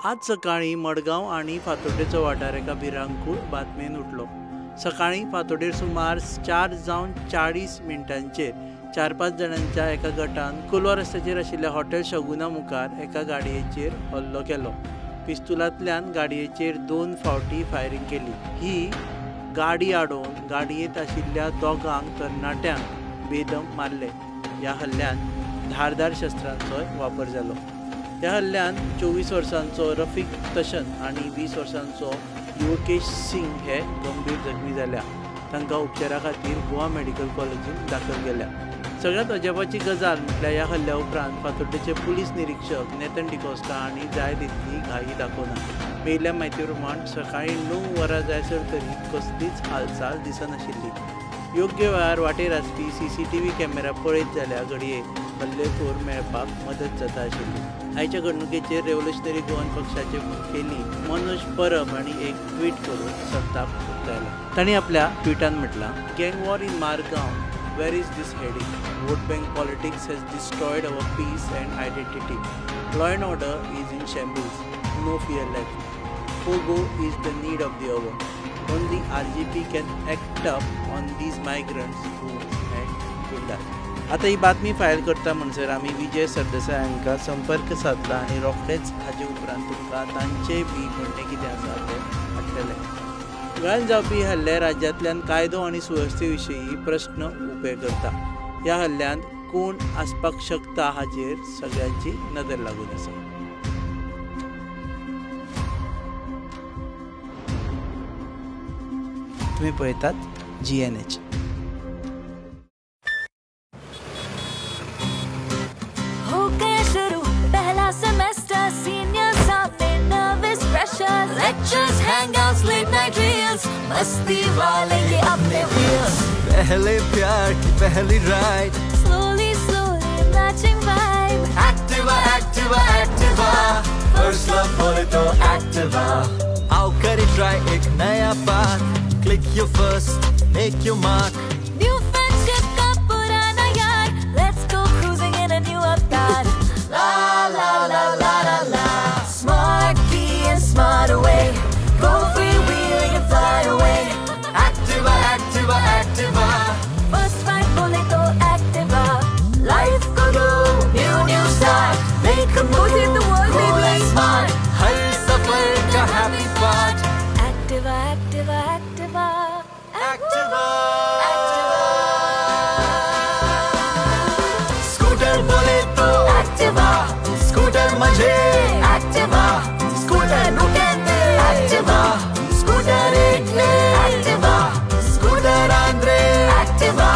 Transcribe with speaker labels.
Speaker 1: आज सकाळी मडगांव आणि फातोड्डेचो वाठार एका भिरांकूळ बातमेन उठलो। सकाळी फातोड्डेर सुमार 4:40 4-5 जाणांच्या एका गटान कोलवा रस्त्याचेर आशिल्ल्या हॉटेल शगुना मुखार एका गाडयेचेर हल्लो केलो। पिस्तुलांतल्यान गाडयेचेर 2 फावटी फायरिंग केली। ही गाडी आडोवन गाडयेंत आशिल्ल्या दोगांक तरणाट्यांक बेदम मारले। ह्या हल्ल्यान धारदार शस्त्रांचो वापर जालो। ह्या हल्ल्यान 24 वर्सांचो रफीक तशन आणि 20 वर्सांचो युवकेश सिंग हे गंभीर जखमी जाल्या। तांकां उपचारा खातीर गोवा मेडिकल कॉलेजीन दाखल केल्या। सगळ्यांत अजापाची गजाल म्हटल्यार ह्या हल्ल्या उपरांत फातोड्डेचे पुलीस निरीक्षक नेतन डिकोस्टा हांणी जाय तितली घाई दाखोवना। मेळिल्ल्या म्हायती प्रमाण सकाळी 9 वरां जायसर तरी कसलीच हालचाल दिसनाशिल्ली। योग्य वेळार वाटेर आसपी CCTV कॅमेरा पळयत जाल्यार घडये हल्लेखोर मेळपाक मदत जाता आशिल्ली। आयच्या घडणुकेचेर रेव्होल्युशनरी गोवन पक्षाचे मुखेली मनोज परब हांणी एक ट्वीट करून संताप उक्तायला। तांणी आपल्या ट्विटान म्हटलां, गँग war in Margao, where is this heading? Vote bank politics has destroyed our peace and identity. Law and order is in shambles. No fear left. Pogo is the need of the hour. Only RGP can act up on these migrants who had killed us. आता ही बातमी file करता म्हणसर आमी विजय सरदेसाय हांकां संपर्क साधला आनी रोखडेच हाचे उपरांत तुमकां तांचेय बी म्हणणें कितें आसा तें हाडटले। गोंयांत जावपी हल्ले राज्यांतल्यान कायदो आनी सुवेवस्थे विशीं प्रस्न उबे करता। ह्या हल्ल्यांत कोण आसपाक शकता हाचेर सगळ्यांची नदर लागून आसा। तुम्ही पळयतात GNH।
Speaker 2: Lectures, hangouts, late night reels, मस्ती वाले ये अपने wheels। पहले प्यार की पहली ride, slowly slowly matching vibe। Activa Activa Activa, first love बोले तो Activa। आओ करें try एक नया path, click your first, make your mark। New friendship का पुराना यार, let's go cruising in a new avatar। La la la la la la, smart key and smart away, go freewheeling and fly away। Activa Activa Activa, first fight बोले तो Activa। Life को दो new start, make a move, hit the world cool and smart, हर सफर का happy part। Activa Activa Activa Activa Activa, scooter बोले तो Activa, scooter मजे Activa, scooter रुके दे Activa, scooter एक ले Activa, स्कूटर आंद्रे Activa।